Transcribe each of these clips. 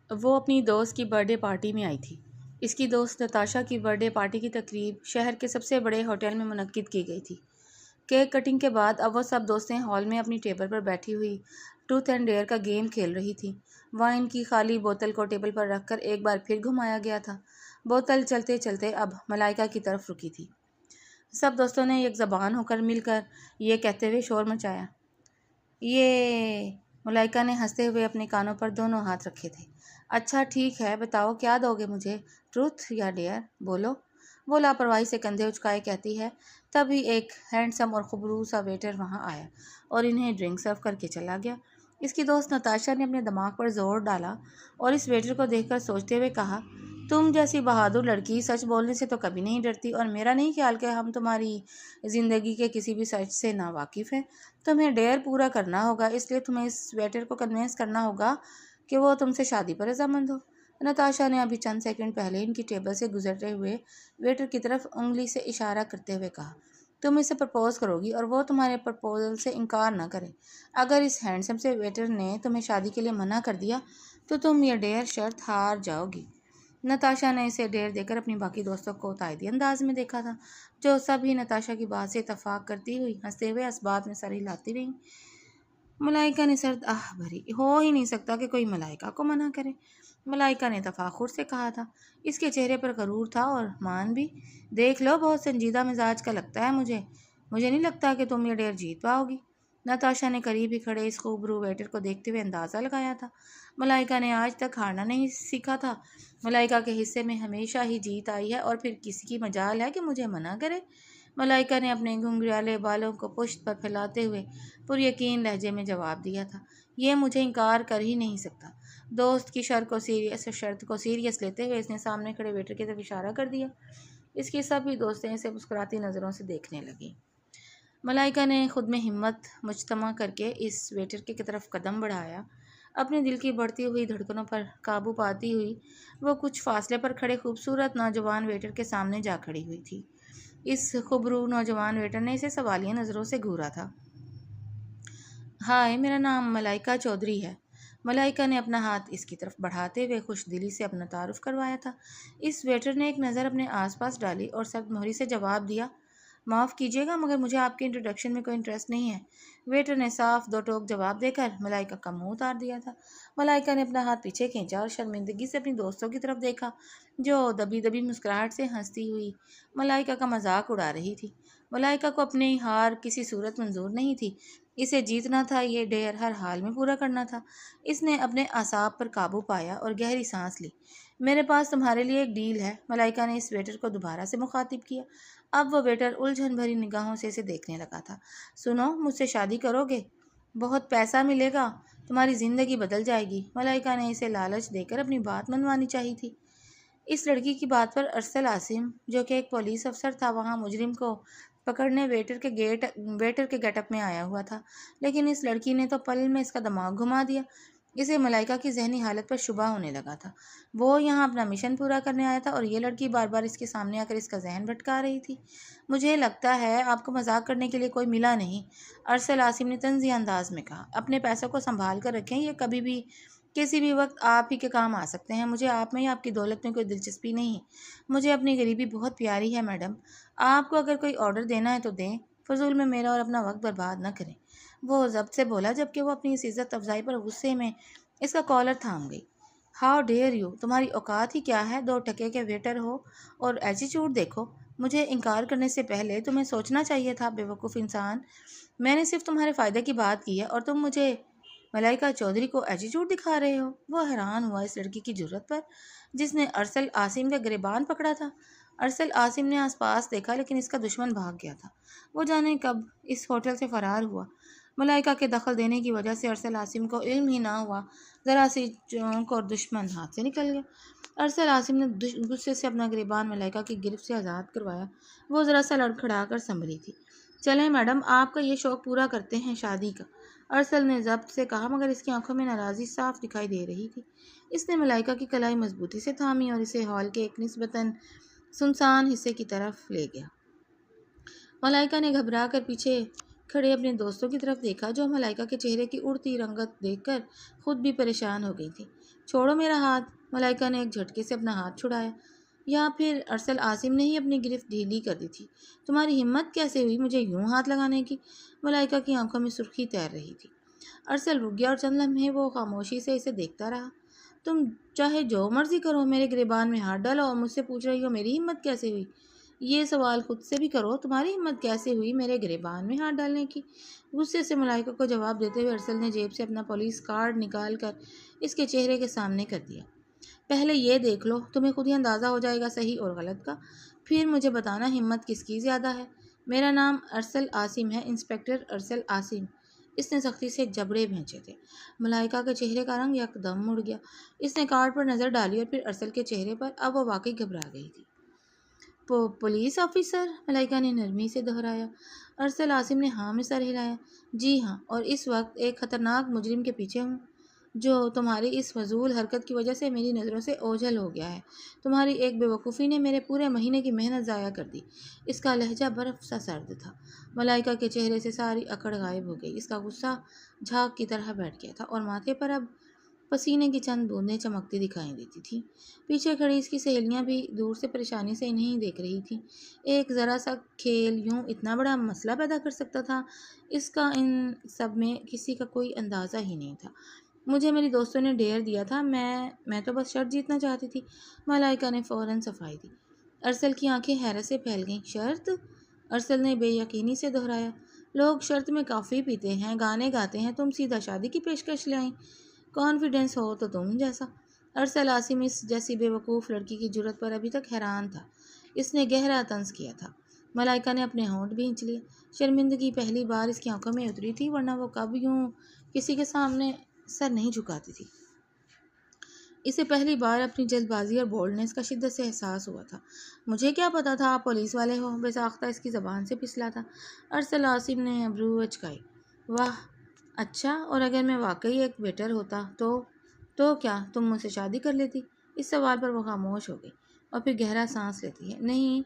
وہ اپنی دوست کی برتھ ڈے پارٹی میں آئی تھی۔ اس کی دوست نتاشا کی برتھ ڈے پارٹی کی تقریب شہر کے سب سے بڑے ہوٹل میں منعقد کی گئی تھی۔ کیک کٹنگ کے بعد اب وہ سب دوستیں ہال میں اپنی ٹیبل پر بیٹھی ہوئی ٹروتھ اینڈ ڈیئر کا گیم کھیل رہی تھیں۔ وائن کی خالی بوتل کو ٹیبل پر رکھ کر ایک بار پھر گھمایا گیا تھا۔ بوتل چلتے چلتے اب ملائکہ کی طرف رکی تھی۔ سب دوستوں نے ایک زبان ہو کر مل کر یہ کہتے ہوئے شور مچایا، یہ ملائکہ نے ہنستے ہوئے اپنے کانوں پر دونوں ہاتھ رکھے تھے۔ اچھا ٹھیک ہے، بتاؤ کیا دو گے مجھے، ٹروتھ یا ڈیئر، بولو، وہ لاپرواہی سے کندھے اچکائے کہتی ہے۔ تبھی ایک ہینڈسم اور خبرو سا ویٹر وہاں آیا اور انہیں ڈرنک سرو کر کے چلا گیا۔ اس کی دوست نتاشا نے اپنے دماغ پر زور ڈالا اور اس ویٹر کو دیکھ کر سوچتے ہوئے کہا، تم جیسی بہادر لڑکی سچ بولنے سے تو کبھی نہیں ڈرتی، اور میرا نہیں خیال کہ ہم تمہاری زندگی کے کسی بھی سچ سے ناواقف ہیں۔ تمہیں ڈیئر پورا کرنا ہوگا، اس لیے تمہیں اس ویٹر کو کنوینس کرنا ہوگا کہ وہ تم سے شادی پر رضامند ہو۔ نتاشا نے ابھی چند سیکنڈ پہلے ان کی ٹیبل سے گزرتے ہوئے ویٹر کی طرف انگلی سے اشارہ کرتے ہوئے کہا، تم اسے پرپوز کرو گی اور وہ تمہارے پرپوزل سے انکار نہ کرے۔ اگر اس ہینڈسم سے ویٹر نے تمہیں شادی کے لیے منع کر دیا تو تم یہ ڈیئر شرط ہار جاؤ گی۔ نتاشا نے اسے ڈیئر دے کر اپنی باقی دوستوں کو تائیدی انداز میں دیکھا تھا، جو سب ہی نتاشا کی بات سے اتفاق کرتی ہوئی ہنستے ہوئے اس بات میں سر ہلاتی رہیں۔ ملائکہ نے سرد آہ بھری، ہو ہی نہیں سکتا کہ کوئی ملائکہ کو منع کرے۔ ملائکہ نے تفاخر سے کہا تھا۔ اس کے چہرے پر غرور تھا اور مان بھی۔ دیکھ لو، بہت سنجیدہ مزاج کا لگتا ہے مجھے نہیں لگتا کہ تم یہ ڈیر جیت پاؤ گی۔ نتاشا نے قریب ہی کھڑے اس خوبرو ویٹر کو دیکھتے ہوئے اندازہ لگایا تھا۔ ملائکہ نے آج تک ہارنا نہیں سیکھا تھا۔ ملائکہ کے حصے میں ہمیشہ ہی جیت آئی ہے، اور پھر کسی کی مجال ہے کہ مجھے منع کرے؟ ملائکہ نے اپنے گھنگریالے بالوں کو پشت پر پھیلاتے ہوئے پر یقین لہجے میں جواب دیا تھا، یہ مجھے انکار کر ہی نہیں سکتا۔ دوست کی شرط کو سیریس لیتے ہوئے اس نے سامنے کھڑے ویٹر کی طرف اشارہ کر دیا۔ اس کی سبھی دوستیں اسے مسکراتی نظروں سے دیکھنے لگیں۔ ملائکہ نے خود میں ہمت مجتمع کر کے اس ویٹر کی طرف قدم بڑھایا۔ اپنے دل کی بڑھتی ہوئی دھڑکنوں پر قابو پاتی ہوئی وہ کچھ فاصلے پر کھڑے خوبصورت نوجوان ویٹر کے سامنے جا کھڑی ہوئی تھی۔ اس خبرو نوجوان ویٹر نے اسے سوالیہ نظروں سے گھورا تھا۔ ہائے، میرا نام ملائکہ چودھری ہے۔ ملائکہ نے اپنا ہاتھ اس کی طرف بڑھاتے ہوئے خوش دلی سے اپنا تعارف کروایا تھا۔ اس ویٹر نے ایک نظر اپنے آس پاس ڈالی اور سخت مہری سے جواب دیا، معاف کیجیے گا مگر مجھے آپ کے انٹروڈکشن میں کوئی انٹرسٹ نہیں ہے۔ ویٹر نے صاف دو ٹوک جواب دے کر ملائکہ کا منہ اتار دیا تھا۔ ملائکہ نے اپنا ہاتھ پیچھے کھینچا اور شرمندگی سے اپنی دوستوں کی طرف دیکھا، جو دبی دبی مسکراہٹ سے ہنستی ہوئی ملائکہ کا مذاق اڑا رہی تھی۔ ملائکہ کو اپنی ہار کسی صورت منظور نہیں تھی۔ اسے جیتنا تھا، یہ ڈیر ہر حال میں پورا کرنا تھا۔ اس نے اپنے اعصاب پر قابو پایا اور گہری سانس لی۔ میرے پاس تمہارے لیے ایک ڈیل ہے، ملائکہ نے اس ویٹر کو دوبارہ سے مخاطب کیا۔ اب وہ ویٹر الجھن بھری نگاہوں سے اسے دیکھنے لگا تھا۔ سنو، مجھ سے شادی کرو گے؟ بہت پیسہ ملے گا، تمہاری زندگی بدل جائے گی۔ ملائکہ نے اسے لالچ دے کر اپنی بات منوانی چاہی تھی۔ اس لڑکی کی بات پر ارسل عاصم، جو کہ ایک پولیس افسر تھا، وہاں مجرم کو پکڑنے ویٹر کے گیٹ اپ میں آیا ہوا تھا، لیکن اس لڑکی نے تو پل میں اس کا دماغ گھما دیا۔ اسے ملائکہ کی ذہنی حالت پر شبہ ہونے لگا تھا۔ وہ یہاں اپنا مشن پورا کرنے آیا تھا اور یہ لڑکی بار بار اس کے سامنے آ کر اس کا ذہن بھٹکا رہی تھی۔ مجھے لگتا ہے آپ کو مذاق کرنے کے لیے کوئی ملا نہیں، ارسل عاصم نے طنزیہ انداز میں کہا۔ اپنے پیسوں کو سنبھال کر رکھیں، یہ کبھی بھی کسی بھی وقت آپ ہی کے کام آ سکتے ہیں۔ مجھے آپ میں یا آپ کی دولت میں کوئی دلچسپی نہیں ہے۔ مجھے اپنی غریبی بہت پیاری ہے میڈم۔ آپ کو اگر کوئی آرڈر دینا ہے تو دیں، فضول میں میرا اور اپنا وقت برباد نہ کریں۔ وہ ضبط سے بولا، جبکہ وہ اپنی اس عزت افزائی پر غصے میں اس کا کالر تھام گئی۔ ہاؤ ڈیئر یو، تمہاری اوقات ہی کیا ہے؟ 2 ٹکے کے ویٹر ہو اور ایٹیٹیوڈ دیکھو۔ مجھے انکار کرنے سے پہلے تمہیں سوچنا چاہیے تھا، بے وقوف انسان۔ میں نے صرف تمہارے فائدے کی بات کی ہے اور تم مجھے ملائکہ چودھری کو ایٹیٹیوڈ دکھا رہے ہو۔ وہ حیران ہوا اس لڑکی کی جرأت پر، جس نے ارسل عاصم کا گریبان پکڑا تھا۔ ارسل عاصم نے آس پاس دیکھا، لیکن اس کا دشمن بھاگ گیا تھا۔ وہ جانے کب اس ہوٹل سے فرار ہوا۔ ملائکہ کے دخل دینے کی وجہ سے ارسل عاصم کو علم ہی نہ ہوا، ذرا سی چونک اور دشمن ہاتھ سے نکل گیا۔ ارسل عاصم نے غصے سے اپنا گریبان ملائکہ کی گرفت سے آزاد کروایا۔ وہ ذرا سا لڑکھڑا کر سنبھلی تھی۔ چلیں میڈم، آپ کا یہ شوق پورا کرتے ہیں، شادی کا، ارسل نے ضبط سے کہا، مگر اس کی آنکھوں میں ناراضی صاف دکھائی دے رہی تھی۔ اس نے ملائکہ کی کلائی مضبوطی سے تھامی اور اسے ہال کے ایک نسبتاً سنسان حصے کی طرف لے گیا۔ ملائکہ نے گھبرا کر پیچھے کھڑے اپنے دوستوں کی طرف دیکھا جو ملائکہ کے چہرے کی اڑتی رنگت دیکھ کر خود بھی پریشان ہو گئی تھی۔ چھوڑو میرا ہاتھ، ملائکہ نے ایک جھٹکے سے اپنا ہاتھ چھڑایا۔ یا پھر ارسل عاصم نے ہی اپنی گرفت ڈھیلی کر دی تھی؟ تمہاری ہمت کیسے ہوئی مجھے یوں ہاتھ لگانے کی؟ ملائکہ کی آنکھوں میں سرخی تیر رہی تھی۔ ارسل رک گیا اور چند لمحے وہ خاموشی سے اسے دیکھتا رہا۔ تم چاہے جو مرضی کرو، میرے گریبان میں ہاتھ ڈالو اور مجھ سے پوچھ رہی ہو میری ہمت کیسے ہوئی؟ یہ سوال خود سے بھی کرو، تمہاری ہمت کیسے ہوئی میرے گریبان میں ہاتھ ڈالنے کی؟ غصے سے ملائکہ کو جواب دیتے ہوئے ارسل نے جیب سے اپنا پولیس کارڈ نکال کر اس کے چہرے کے سامنے کر دیا۔ پہلے یہ دیکھ لو، تمہیں خود ہی اندازہ ہو جائے گا صحیح اور غلط کا، پھر مجھے بتانا ہمت کس کی زیادہ ہے۔ میرا نام ارسل عاصم ہے، انسپکٹر ارسل عاصم۔ اس نے سختی سے جبڑے بھینچے تھے۔ ملائکہ کے چہرے کا رنگ یکدم مڑ گیا۔ اس نے کارڈ پر نظر ڈالی اور پھر ارسل کے چہرے پر۔ اب وہ واقعی گھبرا گئی تھی۔ Police officer? ملائکہ نے نرمی سے دہرایا۔ ارسل عاصم نے ہاں میں سر ہلایا۔ جی ہاں، اور اس وقت ایک خطرناک مجرم کے پیچھے ہوں جو تمہاری اس فضول حرکت کی وجہ سے میری نظروں سے اوجھل ہو گیا ہے۔ تمہاری ایک بے وقوفی نے میرے پورے مہینے کی محنت ضائع کر دی۔ اس کا لہجہ برف سا سرد تھا۔ ملائکہ کے چہرے سے ساری اکڑ غائب ہو گئی۔ اس کا غصہ جھاگ کی طرح بیٹھ گیا تھا اور ماتھے پر اب پسینے کی چند بوندیں چمکتی دکھائی دیتی تھیں۔ پیچھے کھڑی اس کی سہیلیاں بھی دور سے پریشانی سے انہیں دیکھ رہی تھیں۔ ایک ذرا سا کھیل یوں اتنا بڑا مسئلہ پیدا کر سکتا تھا، اس کا ان سب میں کسی کا کوئی اندازہ ہی نہیں تھا۔ مجھے میری دوستوں نے ڈیر دیا تھا، میں تو بس شرط جیتنا چاہتی تھی، ملائکہ نے فوراً صفائی دی۔ ارسل کی آنکھیں حیرت سے پھیل گئیں۔ شرط؟ ارسل نے بے یقینی سے دہرایا۔ لوگ شرط میں کافی پیتے ہیں، گانے گاتے ہیں، تم سیدھا شادی کی پیشکش لے آئیں۔ کانفیڈنس ہو تو تم جیسا۔ ارسل عاصم اس جیسی بے وقوف لڑکی کی جرأت پر ابھی تک حیران تھا۔ اس نے گہرا طنز کیا تھا۔ ملائکہ نے اپنے ہونٹ بھینچ لیے۔ شرمندگی پہلی بار اس کی آنکھوں میں اتری تھی، ورنہ وہ کب یوں کسی کے سامنے سر نہیں جھکاتی تھی۔ اسے پہلی بار اپنی جلد بازی اور بولڈنس کا شدت سے احساس ہوا تھا۔ مجھے کیا پتا تھا آپ پولیس والے ہو، بے ساختہ اس کی زبان سے پھسلا تھا۔ ارسل عاصم نے ابرو اچکائے۔ واہ، اچھا، اور اگر میں واقعی ایک ویٹر ہوتا تو کیا تم مجھ سے شادی کر لیتی؟ اس سوال پر وہ خاموش ہو گئی اور پھر گہرا سانس لیتی ہے۔ نہیں،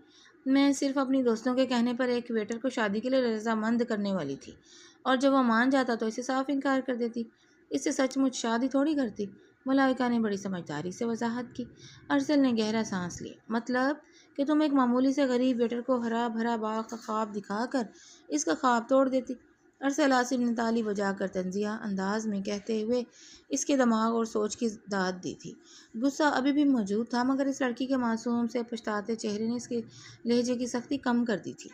میں صرف اپنی دوستوں کے کہنے پر ایک ویٹر کو شادی کے لیے رضامند کرنے والی تھی، اور جب وہ مان جاتا تو اسے صاف انکار کر دیتی۔ اس سے سچ مچ شادی تھوڑی کرتی۔ ملائکہ نے بڑی سمجھداری سے وضاحت کی۔ ارسل نے گہرا سانس لیا۔ مطلب کہ تم ایک معمولی سے غریب ویٹر کو ہرا بھرا باغ کا خواب دکھا کر اس کا خواب توڑ دیتی؟ ارسل عاصم نے تالی بجا کر طنزیہ انداز میں کہتے ہوئے اس کے دماغ اور سوچ کی داد دی تھی۔ غصہ ابھی بھی موجود تھا، مگر اس لڑکی کے معصوم سے پچھتاتے چہرے نے اس کے لہجے کی سختی کم کر دی تھی۔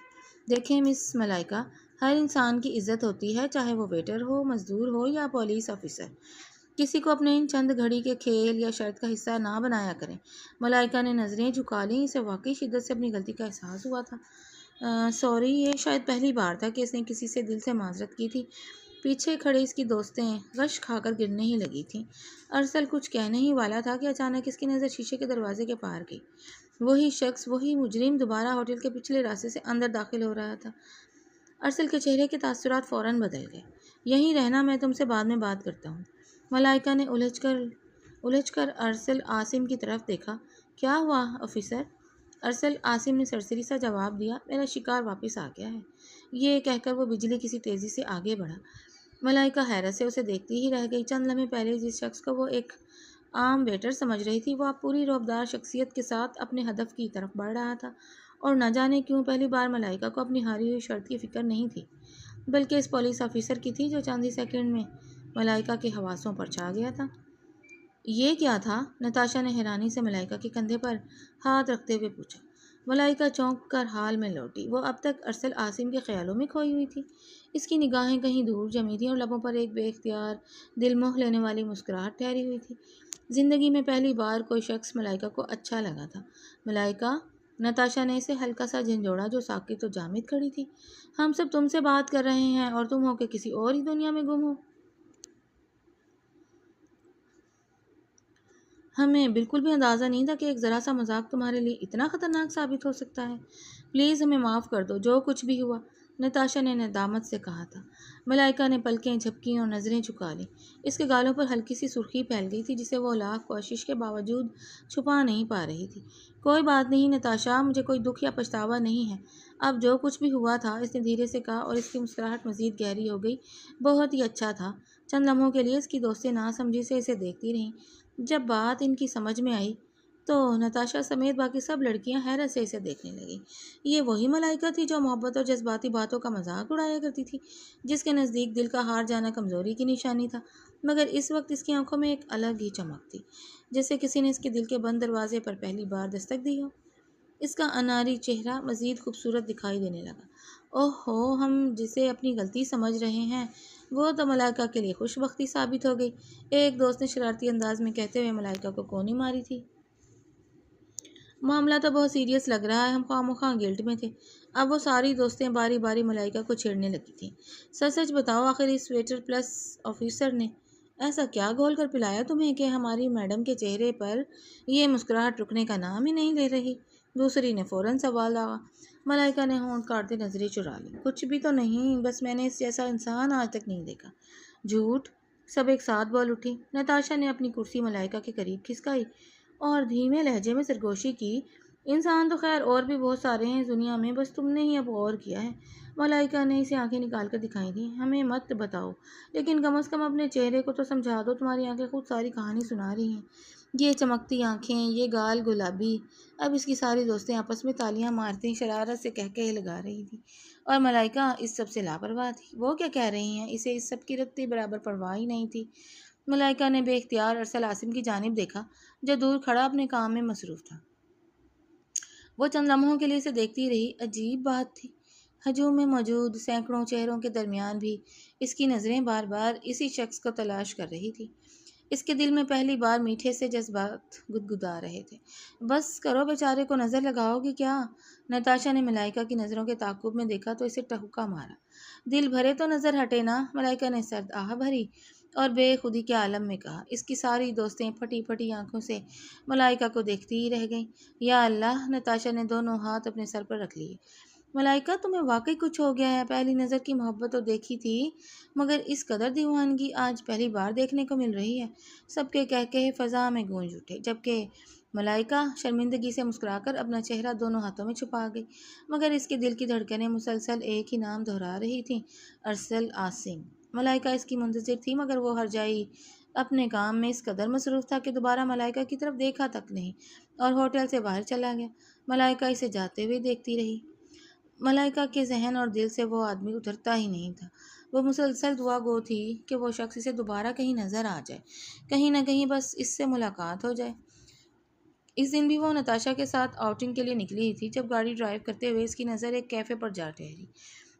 دیکھیں مس ملائکہ، ہر انسان کی عزت ہوتی ہے، چاہے وہ ویٹر ہو، مزدور ہو یا پولیس آفیسر۔ کسی کو اپنے ان چند گھڑی کے کھیل یا شرط کا حصہ نہ بنایا کریں۔ ملائکہ نے نظریں جھکا لیں۔ اسے واقعی شدت سے اپنی غلطی کا احساس ہوا تھا۔ سوری، یہ شاید پہلی بار تھا کہ اس نے کسی سے دل سے معذرت کی تھی۔ پیچھے کھڑے اس کی دوستیں غش کھا کر گرنے ہی لگی تھیں۔ ارسل کچھ کہنے ہی والا تھا کہ اچانک اس کی نظر شیشے کے دروازے کے پار گئی۔ وہی شخص، وہی مجرم دوبارہ ہوٹل کے پچھلے راستے سے اندر داخل ہو رہا تھا۔ ارسل کے چہرے کے تاثرات فوراً بدل گئے۔ یہیں رہنا، میں تم سے بعد میں بات کرتا ہوں۔ ملائکہ نے الجھ کر ارسل عاصم کی طرف دیکھا۔ کیا ہوا آفیسر؟ ارسل عاصم نے سرسری سا جواب دیا۔ میرا شکار واپس آ گیا ہے۔ یہ کہہ کر وہ بجلی کسی تیزی سے آگے بڑھا۔ ملائکہ حیرت سے اسے دیکھتی ہی رہ گئی۔ چند لمحے پہلے جس شخص کو وہ ایک عام ویٹر سمجھ رہی تھی، وہ اب پوری رعبدار شخصیت کے ساتھ اپنے ہدف کی طرف بڑھ رہا تھا، اور نہ جانے کیوں پہلی بار ملائکہ کو اپنی ہاری ہوئی شرط کی فکر نہیں تھی، بلکہ اس پولیس آفیسر کی تھی جو چند ہی سیکنڈ میں ملائکہ کے حواسوں پر چھا گیا تھا۔ یہ کیا تھا؟ نتاشا نے حیرانی سے ملائکہ کے کندھے پر ہاتھ رکھتے ہوئے پوچھا۔ ملائکہ چونک کر حال میں لوٹی۔ وہ اب تک ارسل عاصم کے خیالوں میں کھوئی ہوئی تھی۔ اس کی نگاہیں کہیں دور جمی تھیں اور لبوں پر ایک بے اختیار دل موہ لینے والی مسکراہٹ ٹھہری ہوئی تھی۔ زندگی میں پہلی بار کوئی شخص ملائکہ کو اچھا لگا تھا۔ ملائکہ، نتاشا نے اسے ہلکا سا جھنجھوڑا جو ساکت و جامد کھڑی تھی۔ ہم سب تم سے بات کر رہے ہیں اور تم ہو کہ کسی اور ہی دنیا میں گم ہو۔ ہمیں بالکل بھی اندازہ نہیں تھا کہ ایک ذرا سا مذاق تمہارے لیے اتنا خطرناک ثابت ہو سکتا ہے۔ پلیز ہمیں معاف کر دو، جو کچھ بھی ہوا، نتاشا نے ندامت سے کہا تھا۔ ملائکہ نے پلکیں جھپکیں اور نظریں جھکا لیں۔ اس کے گالوں پر ہلکی سی سرخی پھیل گئی تھی جسے وہ لاکھ کوشش کے باوجود چھپا نہیں پا رہی تھی۔ کوئی بات نہیں نتاشا، مجھے کوئی دکھ یا پچھتاوا نہیں ہے۔ اب جو کچھ بھی ہوا تھا اس نے دھیرے سے کہا اور اس کی مسکراہٹ مزید گہری ہو گئی۔ بہت ہی اچھا تھا۔ چند لمحوں کے لیے اس کی دوستیں ناسمجھی سے اسے دیکھتی رہیں۔ جب بات ان کی سمجھ میں آئی تو نتاشا سمیت باقی سب لڑکیاں حیرت سے اسے دیکھنے لگیں۔ یہ وہی ملائکہ تھی جو محبت اور جذباتی باتوں کا مذاق اڑایا کرتی تھی، جس کے نزدیک دل کا ہار جانا کمزوری کی نشانی تھا، مگر اس وقت اس کی آنکھوں میں ایک الگ ہی چمک تھی، جیسے کسی نے اس کے دل کے بند دروازے پر پہلی بار دستک دی ہو۔ اس کا اناری چہرہ مزید خوبصورت دکھائی دینے لگا۔ اوہ ہو، ہم جسے اپنی غلطی سمجھ رہے ہیں وہ تو ملائکہ کے لیے خوش بختی ثابت ہو گئی، ایک دوست نے شرارتی انداز میں کہتے ہوئے ملائکہ کو کونی ماری تھی۔ معاملہ تو بہت سیریس لگ رہا ہے، ہم خواہ مخواہ گلٹ میں تھے۔ اب وہ ساری دوستیں باری باری ملائکہ کو چھیڑنے لگی تھیں۔ سچ سچ بتاؤ، آخر اس ویٹر پلس آفیسر نے ایسا کیا گھول کر پلایا تمہیں کہ ہماری میڈم کے چہرے پر یہ مسکراہٹ رکنے کا نام ہی نہیں لے رہی؟ دوسری نے فوراً سوال داغا۔ ملائکہ نے ہونٹ کاٹتے نظریں چرا لی۔ کچھ بھی تو نہیں، بس میں نے اس جیسا انسان آج تک نہیں دیکھا۔ جھوٹ، سب ایک ساتھ بول اٹھی۔ نتاشا نے اپنی کرسی ملائکہ کے قریب کھسکائی اور دھیمے لہجے میں سرگوشی کی۔ انسان تو خیر اور بھی بہت سارے ہیں اس دنیا میں، بس تم نے ہی اب غور کیا ہے۔ ملائکہ نے اسے آنکھیں نکال کر دکھائی تھیں۔ ہمیں مت بتاؤ، لیکن کم از کم اپنے چہرے کو تو سمجھا دو، تمہاری آنکھیں خود ساری کہانی سنا رہی ہیں۔ یہ چمکتی آنکھیں، یہ گال گلابی۔ اب اس کی ساری دوستیں آپس میں تالیاں مارتی شرارت سے کہکہے لگا رہی تھیں، اور ملائکہ اس سب سے لاپرواہ تھی۔ وہ کیا کہہ رہی ہیں؟ اسے اس سب کی رتی برابر پرواہ ہی نہیں تھی۔ ملائکہ نے بے اختیار ارسل عاصم کی جانب دیکھا، جو دور کھڑا اپنے کام میں مصروف تھا۔ وہ چند لمحوں کے لیے اسے دیکھتی رہی۔ عجیب بات تھی، ہجوم میں موجود سینکڑوں چہروں کے درمیان بھی اس کی نظریں بار بار اسی شخص کو تلاش کر رہی تھی۔ اس کے دل میں پہلی بار میٹھے سے جذبات گدگدا رہے تھے۔ بس کرو، بیچارے کو نظر لگاؤ گی کیا؟ نتاشا نے ملائکہ کی نظروں کے تعاقب میں دیکھا تو اسے ٹہکا مارا۔ دل بھرے تو نظر ہٹے نا، ملائکہ نے سرد آہ بھری اور بے خودی کے عالم میں کہا۔ اس کی ساری دوستیں پھٹی پھٹی آنکھوں سے ملائکہ کو دیکھتی ہی رہ گئیں۔ یا اللہ! نتاشا نے دونوں ہاتھ اپنے سر پر رکھ لیے۔ ملائکہ، تمہیں واقعی کچھ ہو گیا ہے؟ پہلی نظر کی محبت تو دیکھی تھی، مگر اس قدر دیوانگی آج پہلی بار دیکھنے کو مل رہی ہے۔ سب کے کہکہے فضا میں گونج اٹھے، جبکہ ملائکہ شرمندگی سے مسکرا کر اپنا چہرہ دونوں ہاتھوں میں چھپا گئی، مگر اس کے دل کی دھڑکنیں مسلسل ایک ہی نام دہرا رہی تھیں، ارسل عاصم۔ ملائکہ اس کی منتظر تھی، مگر وہ ہرجائی اپنے کام میں اس قدر مصروف تھا کہ دوبارہ ملائکہ کی طرف دیکھا تک نہیں، اور ہوٹل سے باہر چلا گیا۔ ملائکہ اسے جاتے ہوئے دیکھتی رہی۔ ملائکہ کے ذہن اور دل سے وہ آدمی اترتا ہی نہیں تھا۔ وہ مسلسل دعا گو تھی کہ وہ شخص اسے دوبارہ کہیں نظر آ جائے، کہیں نہ کہیں بس اس سے ملاقات ہو جائے۔ اس دن بھی وہ نتاشا کے ساتھ آؤٹنگ کے لیے نکلی ہی تھی، جب گاڑی ڈرائیو کرتے ہوئے اس کی نظر ایک کیفے پر جا ٹھہری۔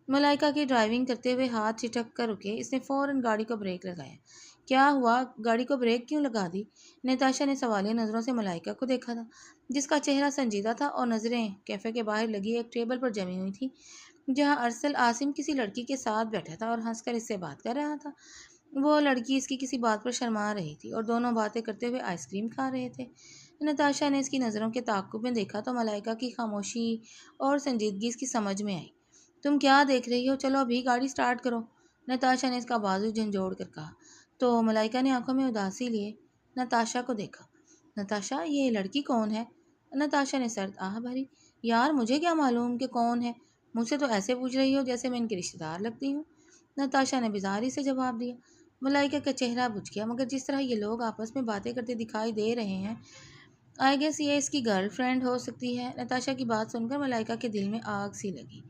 ملائکہ کی ڈرائیونگ کرتے ہوئے ہاتھ چھٹک کر رکے، اس نے فوراً گاڑی کو بریک لگایا۔ کیا ہوا؟ گاڑی کو بریک کیوں لگا دی؟ نتاشا نے سوالیہ نظروں سے ملائکہ کو دیکھا تھا، جس کا چہرہ سنجیدہ تھا اور نظریں کیفے کے باہر لگی ایک ٹیبل پر جمی ہوئی تھیں، جہاں ارسل عاصم کسی لڑکی کے ساتھ بیٹھا تھا اور ہنس کر اس سے بات کر رہا تھا۔ وہ لڑکی اس کی کسی بات پر شرما رہی تھی اور دونوں باتیں کرتے ہوئے آئس کریم کھا رہے تھے۔ نتاشا نے اس کی نظروں کے تعاقب میں دیکھا تو ملائکہ کی خاموشی اور سنجیدگی اس کی سمجھ میں آئی۔ تم کیا دیکھ رہی ہو؟ چلو ابھی گاڑی سٹارٹ کرو، نتاشا نے اس کا بازو جھنجھوڑ کر کہا، تو ملائکہ نے آنکھوں میں اداسی لیے نتاشا کو دیکھا۔ نتاشا، یہ لڑکی کون ہے؟ نتاشا نے سرد آہ بھری۔ یار، مجھے کیا معلوم کہ کون ہے؟ مجھ سے تو ایسے پوچھ رہی ہو جیسے میں ان کی رشتہ دار لگتی ہوں، نتاشا نے بیزاری سے جواب دیا۔ ملائکہ کا چہرہ بجھ گیا، مگر جس طرح یہ لوگ آپس میں باتیں کرتے دکھائی دے رہے ہیں، آئی گیس یہ اس کی گرل فرینڈ ہو سکتی ہے۔ نتاشا کی بات سن کر ملائکہ کے دل میں آگ سی لگی۔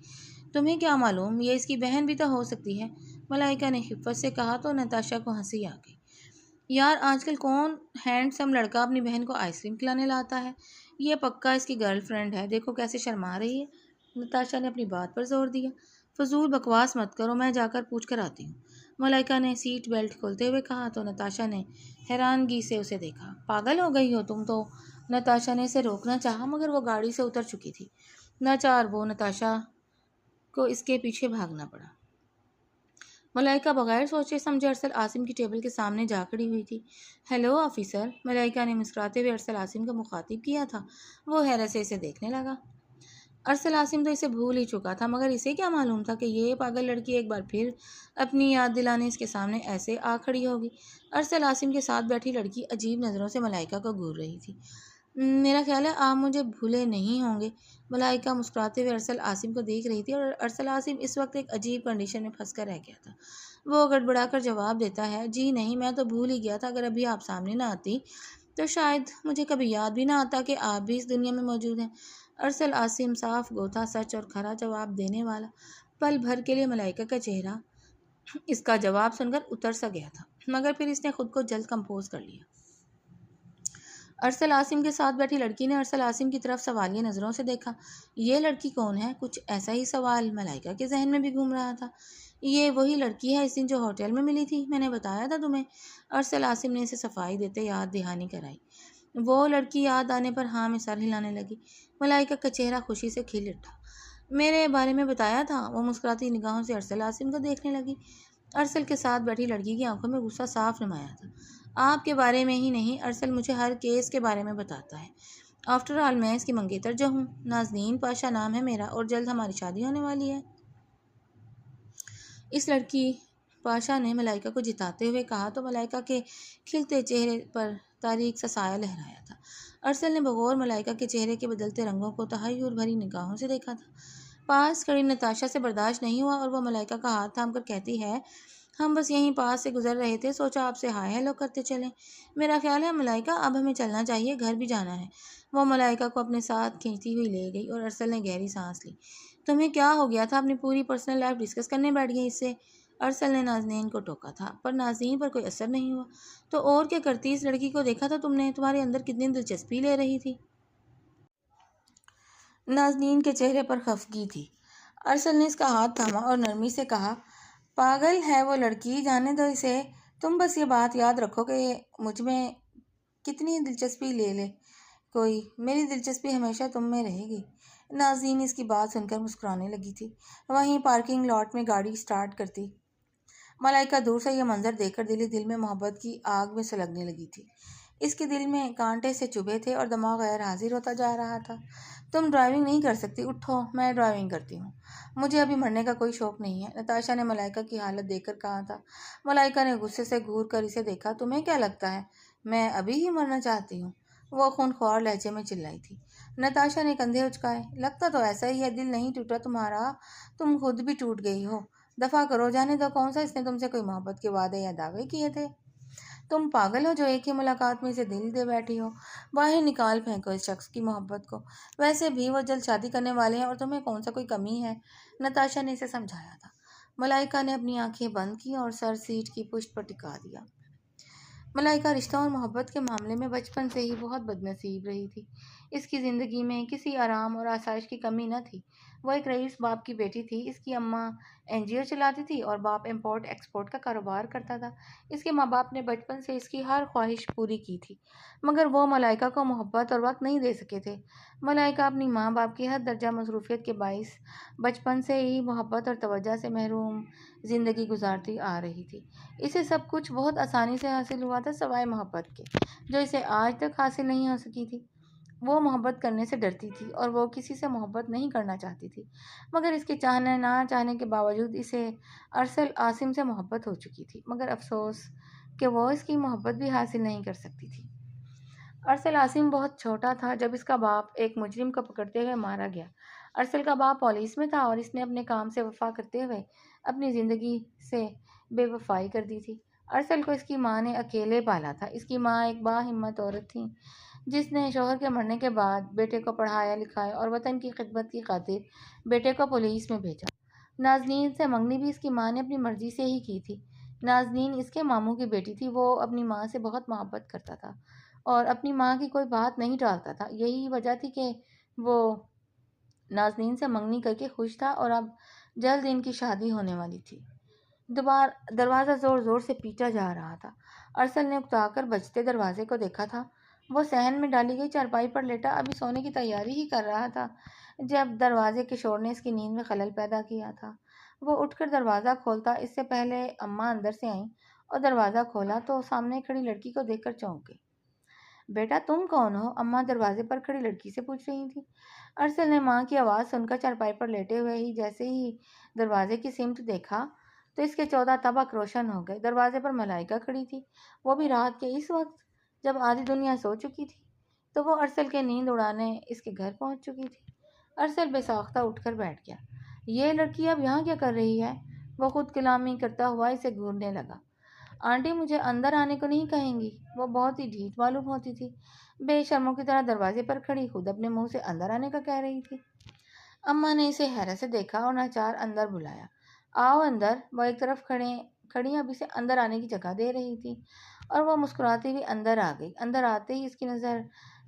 تمہیں کیا معلوم، یہ اس کی بہن بھی تو ہو سکتی ہے، ملائکہ نے خفت سے کہا تو نتاشا کو ہنسی آ گئی۔ یار، آج کل کون ہینڈ سم لڑکا اپنی بہن کو آئس کریم کھلانے لاتا ہے؟ یہ پکا اس کی گرل فرینڈ ہے، دیکھو کیسے شرما رہی ہے۔ نتاشا نے اپنی بات پر زور دیا۔ فضول بکواس مت کرو، میں جا کر پوچھ کر آتی ہوں، ملائکہ نے سیٹ بیلٹ کھولتے ہوئے کہا تو نتاشا نے حیرانگی سے اسے دیکھا۔ پاگل ہو گئی ہو تم تو؟ نتاشا نے اسے روکنا چاہا، مگر وہ گاڑی سے اتر چکی تھی۔ ناچار وہ نتاشا کو اس کے پیچھے بھاگنا پڑا۔ ملائکہ بغیر سوچے سمجھے ارسل عاصم کی ٹیبل کے سامنے جا کھڑی ہوئی تھی۔ ہیلو آفیسر، ملائکہ نے مسکراتے ہوئے ارسل عاصم کو مخاطب کیا تھا۔ وہ حیرت سے اسے دیکھنے لگا۔ ارسل عاصم تو اسے بھول ہی چکا تھا، مگر اسے کیا معلوم تھا کہ یہ پاگل لڑکی ایک بار پھر اپنی یاد دلانے اس کے سامنے ایسے آ کھڑی ہوگی۔ ارسل عاصم کے ساتھ بیٹھی لڑکی عجیب نظروں سے ملائکہ کو گھور رہی تھی۔ میرا خیال ہے آپ مجھے بھولے نہیں ہوں گے۔ ملائکہ مسکراتے ہوئے ارسل عاصم کو دیکھ رہی تھی اور ارسل عاصم اس وقت ایک عجیب کنڈیشن میں پھنس کر رہ گیا تھا۔ وہ گڑبڑا کر جواب دیتا ہے، جی نہیں، میں تو بھول ہی گیا تھا، اگر ابھی آپ سامنے نہ آتی تو شاید مجھے کبھی یاد بھی نہ آتا کہ آپ بھی اس دنیا میں موجود ہیں۔ ارسل عاصم صاف گوتا سچ اور کھرا جواب دینے والا۔ پل بھر کے لیے ملائکہ کا چہرہ اس کا جواب سن کر اتر سا گیا تھا، مگر پھر اس نے خود کو جلد کمپوز کر لیا۔ ارسل عاصم کے ساتھ بیٹھی لڑکی نے ارسل عاصم کی طرف سوالیہ نظروں سے دیکھا۔ یہ لڑکی کون ہے؟ کچھ ایسا ہی سوال ملائکہ کے ذہن میں بھی گھوم رہا تھا۔ یہ وہی لڑکی ہے اس دن جو ہوٹل میں ملی تھی، میں نے بتایا تھا تمہیں۔ ارسل عاصم نے اسے صفائی دیتے یاد دہانی کرائی۔ وہ لڑکی یاد آنے پر ہاں میں سر ہلانے لگی۔ ملائکہ کا چہرہ خوشی سے کھل اٹھا۔ میرے بارے میں بتایا تھا؟ وہ مسکراتی نگاہوں سے ارسل عاصم کو دیکھنے لگی۔ ارسل کے ساتھ بیٹھی لڑکی کی آنکھوں میں غصہ صاف نمایاں تھا۔ آپ کے بارے میں ہی نہیں، ارسل مجھے ہر کیس کے بارے میں بتاتا ہے۔ آفٹر آل میں اس کی منگیتر جو ہوں۔ نازنین پاشا نام ہے میرا اور جلد ہماری شادی ہونے والی ہے۔ اس لڑکی پاشا نے ملائکہ کو جتاتے ہوئے کہا تو ملائکہ کے کھلتے چہرے پر تاریک سا سایہ لہرایا تھا۔ ارسل نے بغور ملائکہ کے چہرے کے بدلتے رنگوں کو تحیر بھری نگاہوں سے دیکھا تھا۔ پاس کھڑی نتاشا سے برداشت نہیں ہوا اور وہ ملائکہ کا ہاتھ تھام کر کہتی ہے، ہم بس یہیں پاس سے گزر رہے تھے، سوچا آپ سے ہائے ہیلو کرتے چلیں۔ میرا خیال ہے ملائکہ اب ہمیں چلنا چاہیے، گھر بھی جانا ہے۔ وہ ملائکہ کو اپنے ساتھ کھینچتی ہوئی لے گئی اور ارسل نے گہری سانس لی۔ تمہیں کیا ہو گیا تھا؟ اپنی پوری پرسنل لائف ڈسکس کرنے بیٹھ گئی اس سے؟ ارسل نے نازنین کو ٹوکا تھا، پر نازنین پر کوئی اثر نہیں ہوا۔ تو اور کیا کرتی؟ اس لڑکی کو دیکھا تھا تم نے؟ تمہارے اندر کتنی دلچسپی لے رہی تھی۔ نازنین کے چہرے پر خفگی تھی۔ ارسل نے اس کا ہاتھ تھاما اور نرمی سے کہا، پاگل ہے وہ لڑکی، جانے دو اسے۔ تم بس یہ بات یاد رکھو کہ مجھ میں کتنی دلچسپی لے لے کوئی، میری دلچسپی ہمیشہ تم میں رہے گی۔ نازنین اس کی بات سن کر مسکرانے لگی تھی۔ وہیں پارکنگ لاٹ میں گاڑی سٹارٹ کرتی ملائکہ دور سے یہ منظر دیکھ کر دل میں محبت کی آگ میں سلگنے لگی تھی۔ اس کے دل میں کانٹے سے چبھے تھے اور دماغ غیر حاضر ہوتا جا رہا تھا۔ تم ڈرائیونگ نہیں کر سکتی، اٹھو، میں ڈرائیونگ کرتی ہوں۔ مجھے ابھی مرنے کا کوئی شوق نہیں ہے، نتاشا نے ملائکہ کی حالت دیکھ کر کہا تھا۔ ملائکہ نے غصے سے گھور کر اسے دیکھا، تمہیں کیا لگتا ہے میں ابھی ہی مرنا چاہتی ہوں؟ وہ خونخوار لہجے میں چلائی تھی۔ نتاشا نے کندھے اچکائے، لگتا تو ایسا ہی ہے، دل نہیں ٹوٹا تمہارا، تم خود بھی ٹوٹ گئی ہو۔ دفع کرو، جانے دو، کون سا اس نے تم سے کوئی محبت کے وعدے یا دعوے کیے تھے؟ تم پاگل ہو جو ایک ہی ملاقات میں اسے دل دے بیٹھی ہو؟ باہر نکال پھینکو اس شخص کی محبت کو، ویسے بھی وہ جلد شادی کرنے والے ہیں اور تمہیں کون سا کوئی کمی ہے؟ نتاشا نے اسے سمجھایا تھا۔ ملائکہ نے اپنی آنکھیں بند کی اور سر سیٹ کی پشت پر ٹکا دیا۔ ملائکہ رشتوں اور محبت کے معاملے میں بچپن سے ہی بہت بد نصیب رہی تھی۔ اس کی زندگی میں کسی آرام اور آسائش کی کمی نہ تھی۔ وہ ایک رئیس باپ کی بیٹی تھی۔ اس کی اماں NGO چلاتی تھی اور باپ امپورٹ ایکسپورٹ کا کاروبار کرتا تھا۔ اس کے ماں باپ نے بچپن سے اس کی ہر خواہش پوری کی تھی، مگر وہ ملائکہ کو محبت اور وقت نہیں دے سکے تھے۔ ملائکہ اپنی ماں باپ کی حد درجہ مصروفیت کے باعث بچپن سے ہی محبت اور توجہ سے محروم زندگی گزارتی آ رہی تھی۔ اسے سب کچھ بہت آسانی سے حاصل ہوا تھا سوائے محبت کے، جو اسے آج تک حاصل نہیں ہو سکی تھی۔ وہ محبت کرنے سے ڈرتی تھی اور وہ کسی سے محبت نہیں کرنا چاہتی تھی، مگر اس کے چاہنے نہ چاہنے کے باوجود اسے ارسل عاصم سے محبت ہو چکی تھی، مگر افسوس کہ وہ اس کی محبت بھی حاصل نہیں کر سکتی تھی۔ ارسل عاصم بہت چھوٹا تھا جب اس کا باپ ایک مجرم کو پکڑتے ہوئے مارا گیا۔ ارسل کا باپ پولیس میں تھا اور اس نے اپنے کام سے وفا کرتے ہوئے اپنی زندگی سے بے وفائی کر دی تھی۔ ارسل کو اس کی ماں نے اکیلے پالا تھا۔ اس کی ماں ایک باہمت عورت تھی جس نے شوہر کے مرنے کے بعد بیٹے کو پڑھایا لکھایا اور وطن کی خدمت کی خاطر بیٹے کو پولیس میں بھیجا۔ نازنین سے منگنی بھی اس کی ماں نے اپنی مرضی سے ہی کی تھی۔ نازنین اس کے ماموں کی بیٹی تھی۔ وہ اپنی ماں سے بہت محبت کرتا تھا اور اپنی ماں کی کوئی بات نہیں ٹالتا تھا۔ یہی وجہ تھی کہ وہ نازنین سے منگنی کر کے خوش تھا اور اب جلد ان کی شادی ہونے والی تھی۔ دروازہ زور زور سے پیٹا جا رہا تھا۔ ارسل نے اکتا کر بجتے دروازے کو دیکھا تھا۔ وہ صحن میں ڈالی گئی چارپائی پر لیٹا ابھی سونے کی تیاری ہی کر رہا تھا جب دروازے کے شور نے اس کی نیند میں خلل پیدا کیا تھا۔ وہ اٹھ کر دروازہ کھولتا اس سے پہلے اماں اندر سے آئیں اور دروازہ کھولا تو سامنے کھڑی لڑکی کو دیکھ کر چونک گئی۔ بیٹا تم کون ہو؟ اماں دروازے پر کھڑی لڑکی سے پوچھ رہی تھی۔ ارسل نے ماں کی آواز سن کر چارپائی پر لیٹے ہوئے ہی جیسے ہی دروازے کی سمت دیکھا تو اس کے 14 طبق روشن ہو گئے۔ دروازے پر ملائکہ کھڑی تھی، وہ بھی رات کے اس وقت جب آدھی دنیا سو چکی تھی۔ تو وہ ارسل کے نیند اڑانے اس کے گھر پہنچ چکی تھی۔ ارسل بے ساختہ اٹھ کر بیٹھ گیا۔ یہ لڑکی اب یہاں کیا کر رہی ہے؟ وہ خود کلامی کرتا ہوا اسے گھورنے لگا۔ آنٹی مجھے اندر آنے کو نہیں کہیں گی؟ وہ بہت ہی ڈھیٹ معلوم ہوتی تھی، بے شرموں کی طرح دروازے پر کھڑی خود اپنے منہ سے اندر آنے کا کہہ رہی تھی۔ اماں نے اسے حیرت سے دیکھا اور ناچار اندر بلایا۔ آؤ اندر۔ وہ ایک طرف کھڑی اب اسے اندر آنے کی جگہ دے رہی تھی اور وہ مسکراتی ہوئی اندر آ گئی۔ اندر آتے ہی اس کی نظر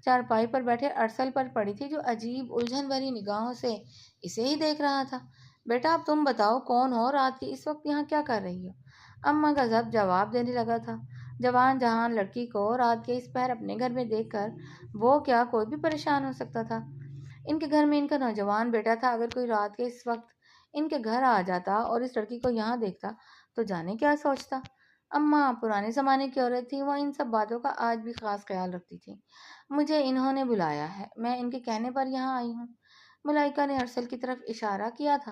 چارپائی پر بیٹھے ارسل پر پڑی تھی، جو عجیب الجھن بھری نگاہوں سے اسے ہی دیکھ رہا تھا۔ بیٹا اب تم بتاؤ کون ہو، رات کے اس وقت یہاں کیا کر رہی ہو؟ اماں کا ضبط جواب دینے لگا تھا۔ جوان جہان لڑکی کو رات کے اس پہر اپنے گھر میں دیکھ کر وہ کیا کوئی بھی پریشان ہو سکتا تھا؟ ان کے گھر میں ان کا نوجوان بیٹا تھا۔ اگر کوئی رات کے اس وقت ان کے گھر آ جاتا اور اس لڑکی کو یہاں دیکھتا تو جانے کیا سوچتا۔ اماں پرانے زمانے کی عورت تھی، وہ ان سب باتوں کا آج بھی خاص خیال رکھتی تھی۔ مجھے انہوں نے بلایا ہے، میں ان کے کہنے پر یہاں آئی ہوں۔ ملائکہ نے ارسل کی طرف اشارہ کیا تھا۔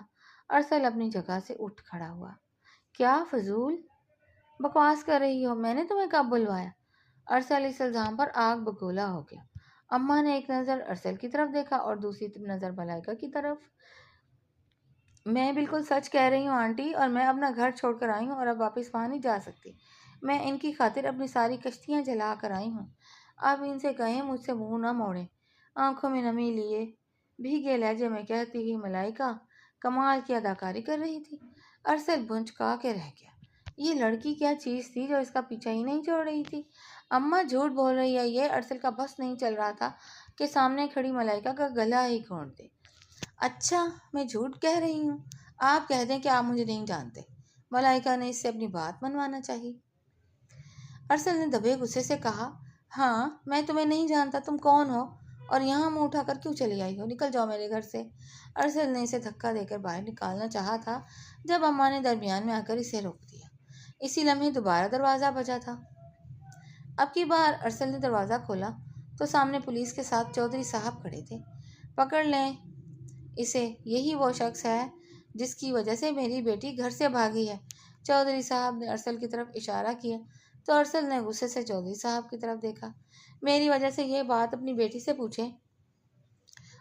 ارسل اپنی جگہ سے اٹھ کھڑا ہوا۔ کیا فضول بکواس کر رہی ہو؟ میں نے تمہیں کب بلوایا؟ ارسل اس الزام پر آگ بگولا ہو گیا۔ اماں نے ایک نظر ارسل کی طرف دیکھا اور دوسری نظر ملائکہ کی طرف۔ میں بالکل سچ کہہ رہی ہوں آنٹی، اور میں اپنا گھر چھوڑ کر آئی ہوں اور اب واپس وہاں نہیں جا سکتی۔ میں ان کی خاطر اپنی ساری کشتیاں جلا کر آئی ہوں۔ آپ ان سے کہیں مجھ سے منہ نہ موڑیں۔ آنکھوں میں نمی لیے بھیگے لہجے میں کہتی ہوئی ملائکہ کمال کی اداکاری کر رہی تھی۔ ارسل بھنچکا کے رہ گیا۔ یہ لڑکی کیا چیز تھی جو اس کا پیچھا ہی نہیں چھوڑ رہی تھی؟ اماں جھوٹ بول رہی ہے یہ۔ ارسل کا بس نہیں چل رہا تھا کہ سامنے کھڑی ملائکہ کا گلا ہی گھونٹ دے۔ اچھا میں جھوٹ کہہ رہی ہوں؟ آپ کہہ دیں کہ آپ مجھے نہیں جانتے۔ ملائکہ نے اس سے اپنی بات منوانا چاہی۔ ارسل نے دبے غصے سے کہا، ہاں میں تمہیں نہیں جانتا، تم کون ہو اور یہاں منہ اٹھا کر کیوں چلی آئی ہو؟ نکل جاؤ میرے گھر سے۔ ارسل نے اسے دھکا دے کر باہر نکالنا چاہا تھا جب اماں نے درمیان میں آ کر اسے روک دیا۔ اسی لمحے دوبارہ دروازہ بجا تھا۔ اب کی بار ارسل نے دروازہ کھولا تو سامنے پولیس کے ساتھ چودھری صاحب کھڑے تھے۔ پکڑ لیں اسے، یہی وہ شخص ہے جس کی وجہ سے میری بیٹی گھر سے بھاگی ہے۔ چودھری صاحب نے ارسل کی طرف اشارہ کیا تو ارسل نے غصے سے چودھری صاحب کی طرف دیکھا۔ میری وجہ سے یہ بات اپنی بیٹی سے پوچھیں،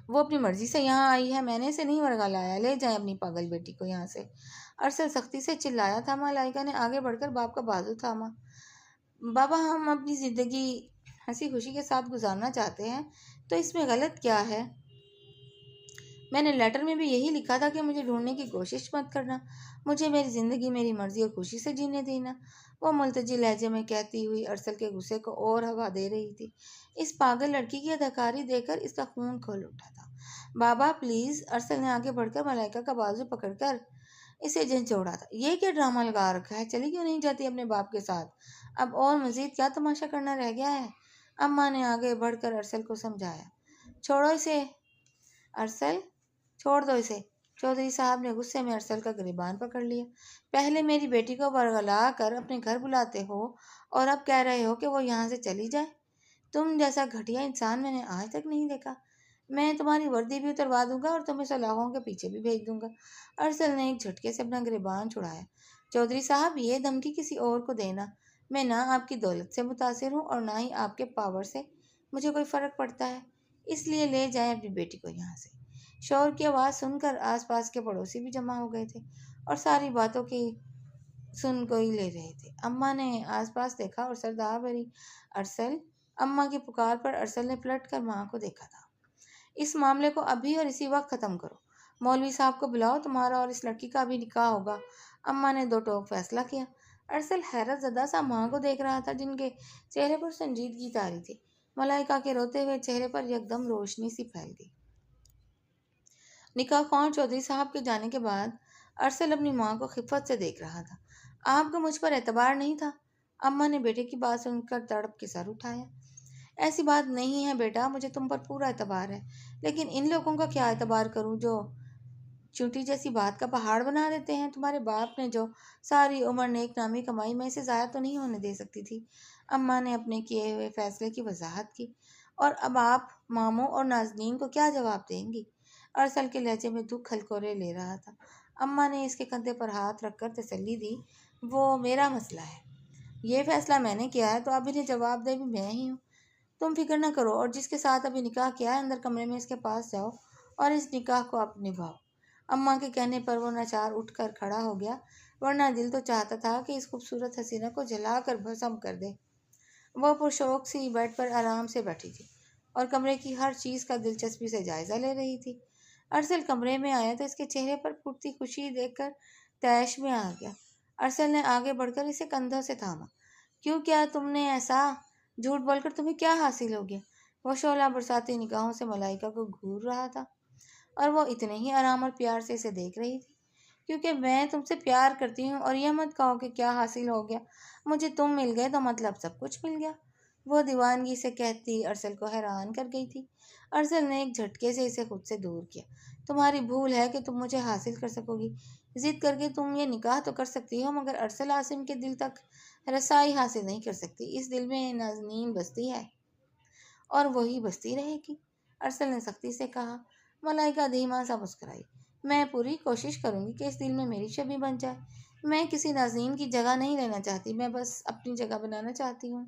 وہ اپنی مرضی سے یہاں آئی ہے، میں نے اسے نہیں ورگا لایا، لے جائیں اپنی پاگل بیٹی کو یہاں سے۔ ارسل سختی سے چلایا تھا۔ ملائکہ نے آگے بڑھ کر باپ کا بازو تھاما۔ بابا ہم اپنی زندگی ہنسی خوشی کے ساتھ گزارنا چاہتے ہیں تو اس میں غلط کیا ہے؟ میں نے لیٹر میں بھی یہی لکھا تھا کہ مجھے ڈھونڈنے کی کوشش مت کرنا، مجھے میری زندگی میری مرضی اور خوشی سے جینے دینا۔ وہ ملتجی لہجے میں کہتی ہوئی ارسل کے غصے کو اور ہوا دے رہی تھی۔ اس پاگل لڑکی کی اداکاری دیکھ کر اس کا خون کھول اٹھا تھا۔ بابا پلیز۔ ارسل نے آگے بڑھ کر ملائکہ کا بازو پکڑ کر اسے جھنجھوڑا تھا۔ یہ کیا ڈرامہ لگا رکھا ہے؟ چلی کیوں نہیں جاتی اپنے باپ کے ساتھ؟ اب اور مزید کیا تماشا کرنا رہ گیا ہے؟ اماں نے آگے بڑھ کر ارسل کو سمجھایا۔ چھوڑو اسے ارسل، چھوڑ دو اسے۔ چودھری صاحب نے غصے میں ارسل کا گریبان پکڑ لیا۔ پہلے میری بیٹی کو ورغلا کر اپنے گھر بلاتے ہو اور اب کہہ رہے ہو کہ وہ یہاں سے چلی جائے؟ تم جیسا گھٹیا انسان میں نے آج تک نہیں دیکھا۔ میں تمہاری وردی بھی اتروا دوں گا اور تمہیں سلاخوں کے پیچھے بھی بھیج دوں گا۔ ارسل نے ایک جھٹکے سے اپنا گریبان چھڑایا۔ چودھری صاحب یہ دھمکی کسی اور کو دینا۔ میں نہ آپ کی دولت سے متاثر ہوں اور نہ ہی آپ کے پاور سے مجھے کوئی فرق پڑتا ہے، اس لیے لے جائیں اپنی بیٹی کو یہاں سے۔ شور کی آواز سن کر آس پاس کے پڑوسی بھی جمع ہو گئے تھے اور ساری باتوں کی سن کوئی لے رہے تھے۔ اماں نے آس پاس دیکھا اور سردار بھری ارسل۔ اماں کی پکار پر ارسل نے پلٹ کر ماں کو دیکھا تھا۔ اس معاملے کو ابھی اور اسی وقت ختم کرو۔ مولوی صاحب کو بلاؤ، تمہارا اور اس لڑکی کا بھی نکاح ہوگا۔ اماں نے دو ٹوک فیصلہ کیا۔ ارسل حیرت زدہ سا ماں کو دیکھ رہا تھا جن کے چہرے پر سنجیدگی طاری تھی۔ ملائکہ کے روتے ہوئے چہرے پر یکدم روشنی سی پھیل گئی۔ نکاح خوان چودھری صاحب کے جانے کے بعد ارسل اپنی ماں کو خفت سے دیکھ رہا تھا۔ آپ کو مجھ پر اعتبار نہیں تھا؟ اماں نے بیٹے کی بات سن کر تڑپ کے سر اٹھایا۔ ایسی بات نہیں ہے بیٹا، مجھے تم پر پورا اعتبار ہے، لیکن ان لوگوں کا کیا اعتبار کروں جو چونٹی جیسی بات کا پہاڑ بنا دیتے ہیں؟ تمہارے باپ نے جو ساری عمر نیک نامی کمائی، میں اسے ضائع تو نہیں ہونے دے سکتی تھی۔ اماں نے اپنے کیے ہوئے فیصلے کی وضاحت کی۔ اور اب آپ ماموں اور نازنین کو کیا جواب دیں گی؟ ارسل کے لہجے میں دکھ ہلکورے لے رہا تھا۔ اماں نے اس کے کندھے پر ہاتھ رکھ کر تسلی دی، وہ میرا مسئلہ ہے، یہ فیصلہ میں نے کیا ہے تو اب انہیں جواب دہ بھی میں ہی ہوں۔ تم فکر نہ کرو اور جس کے ساتھ ابھی نکاح کیا ہے اندر کمرے میں اس کے پاس جاؤ اور اس نکاح کو اب نبھاؤ۔ اماں کے کہنے پر وہ ناچار اٹھ کر کھڑا ہو گیا، ورنہ دل تو چاہتا تھا کہ اس خوبصورت حسینہ کو جلا کر بھسم کر دے۔ وہ پرشوق سی بیڈ پر آرام سے بیٹھی تھی اور کمرے کی ہر چیز کا دلچسپی سے جائزہ لے رہی تھی۔ ارسل کمرے میں آیا تو اس کے چہرے پر پھوٹتی خوشی دیکھ کر طیش میں آ گیا۔ ارسل نے آگے بڑھ کر اسے کندھوں سے تھاما۔ کیوں، کیا تم نے ایسا؟ جھوٹ بول کر تمہیں کیا حاصل ہو گیا؟ وہ شعلہ برساتی نگاہوں سے ملائکہ کو گھور رہا تھا اور وہ اتنے ہی آرام اور پیار سے اسے دیکھ رہی تھی۔ کیونکہ میں تم سے پیار کرتی ہوں، اور یہ مت کہو کہ کیا حاصل ہو گیا، مجھے تم مل گئے تو مطلب سب کچھ مل گیا۔ وہ دیوانگی سے کہتی ارسل کو حیران کر گئی تھی۔ ارسل نے ایک جھٹکے سے اسے خود سے دور کیا۔ تمہاری بھول ہے کہ تم مجھے حاصل کر سکو گی۔ ضد کر کے تم یہ نکاح تو کر سکتی ہو، مگر ارسل عاصم کے دل تک رسائی حاصل نہیں کر سکتی۔ اس دل میں نازنین بستی ہے اور وہی بستی رہے گی، ارسل نے سختی سے کہا۔ ملائکہ دھیما سا مسکرائی۔ میں پوری کوشش کروں گی کہ اس دل میں میری شبیہ بن جائے۔ میں کسی نازنین کی جگہ نہیں لینا چاہتی، میں بس اپنی جگہ بنانا چاہتی ہوں۔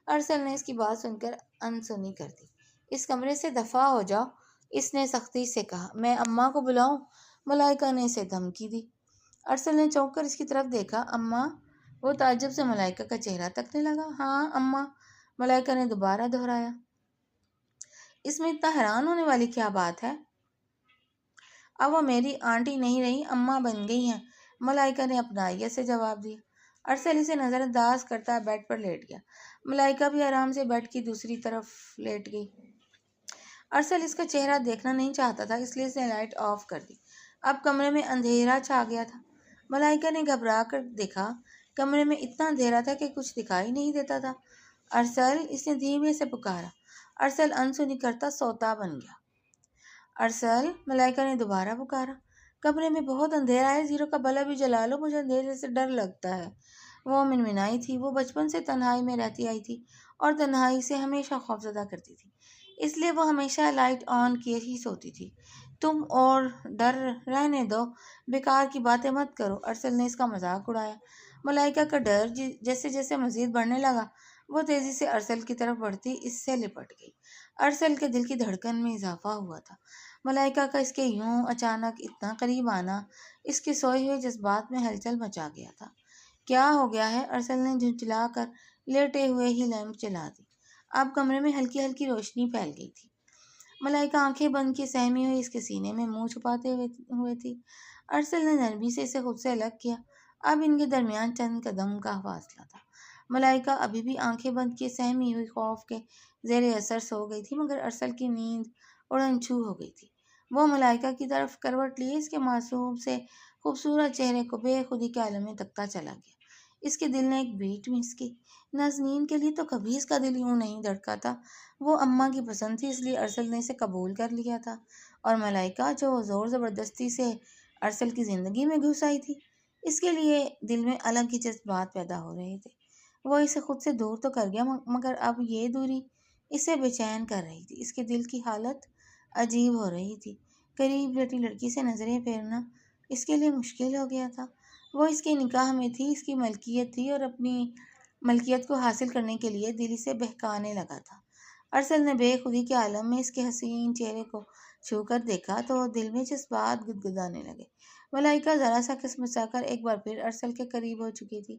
ارسل نے اس کی بات سن کر انسنی کر دی۔ اس کمرے سے دفع ہو جاؤ، اس نے سختی سے کہا۔ میں اماں کو بلاؤں؟ ملائکہ نے اسے دھمکی دی۔ ارسل نے چونک کر اس کی طرف دیکھا۔ اماں؟ وہ تعجب سے ملائکہ کا چہرہ تکنے لگا۔ ہاں اماں، ملائکہ نے دوبارہ دہرایا۔ اس میں اتنا حیران ہونے والی کیا بات ہے؟ اب وہ میری آنٹی نہیں رہی، اماں بن گئی ہیں، ملائکہ نے اپنائیت سے جواب دیا۔ ارسل اسے نظر انداز کرتا بیڈ پر لیٹ گیا۔ ملائکہ بھی آرام سے بیڈ کی دوسری طرف لیٹ گئی۔ ارسل اس کا چہرہ دیکھنا نہیں چاہتا تھا، اس لیے اس نے لائٹ آف کر دی۔ اب کمرے میں اندھیرا چھا گیا تھا۔ ملائکہ نے گھبرا کر دیکھا۔ کمرے میں اتنا اندھیرا تھا کہ کچھ دکھائی نہیں دیتا تھا۔ ارسل، اس نے دھیمے سے پکارا۔ ارسل انسنی کرتا سوتا بن گیا۔ ارسل، ملائکہ نے دوبارہ پکارا۔ کمرے میں بہت اندھیرا ہے، زیرو کا بلب بھی جلا لو، مجھے اندھیرے سے ڈر لگتا ہے۔ وہ منمنائی تھی۔ وہ بچپن سے تنہائی میں رہتی آئی تھی اور تنہائی سے ہمیشہ خوفزدہ کرتی تھی، اس لیے وہ ہمیشہ لائٹ آن کیے ہی سوتی تھی۔ تم اور ڈر رہنے دو، بیکار کی باتیں مت کرو، ارسل نے اس کا مذاق اڑایا۔ ملائکہ کا ڈر جیسے جیسے مزید بڑھنے لگا، وہ تیزی سے ارسل کی طرف بڑھتی اس سے لپٹ گئی۔ ارسل کے دل کی دھڑکن میں اضافہ ہوا تھا۔ ملائکہ کا اس کے یوں اچانک اتنا قریب آنا اس کے سوئے ہوئے جذبات میں ہلچل مچا گیا تھا۔ کیا ہو گیا ہے؟ ارسل نے جھنجھلا کر لیٹے ہوئے ہی لیمپ جلا دی۔ اب کمرے میں ہلکی ہلکی روشنی پھیل گئی تھی۔ ملائکہ آنکھیں بند کیے سہمی ہوئی اس کے سینے میں منہ چھپاتے ہوئے تھی۔ ارسل نے نرمی سے اسے خود سے الگ کیا۔ اب ان کے درمیان چند قدم کا فاصلہ تھا۔ ملائکہ ابھی بھی آنکھیں بند کیے سہمی ہوئی خوف کے زیر اثر سو گئی تھی، مگر ارسل کی نیند اڑن چھو ہو گئی تھی۔ وہ ملائکہ کی طرف کروٹ لیے اس کے معصوم سے خوبصورت چہرے کو بے خودی کے عالم میں تکتا چلا گیا۔ اس کے دل نے ایک بیٹ مس کی۔ نازنین کے لیے تو کبھی اس کا دل یوں نہیں دھڑکا تھا۔ وہ اماں کی پسند تھی، اس لیے ارسل نے اسے قبول کر لیا تھا، اور ملائکہ جو زور زبردستی سے ارسل کی زندگی میں گھس آئی تھی، اس کے لیے دل میں الگ ہی جذبات پیدا ہو رہے تھے۔ وہ اسے خود سے دور تو کر گیا، مگر اب یہ دوری اسے بے چین کر رہی تھی۔ اس کے دل کی حالت عجیب ہو رہی تھی۔ قریب بیٹھی لڑکی سے نظریں پھیرنا اس کے لیے مشکل ہو گیا تھا۔ وہ اس کے نکاح میں تھی، اس کی ملکیت تھی، اور اپنی ملکیت کو حاصل کرنے کے لیے دل اسے بہکانے لگا تھا۔ ارسل نے بے خودی کے عالم میں اس کے حسین چہرے کو چھو کر دیکھا تو دل میں جذبات گدگدانے لگے۔ ملائکہ ذرا سا کسمسا کر ایک بار پھر ارسل کے قریب ہو چکی تھی۔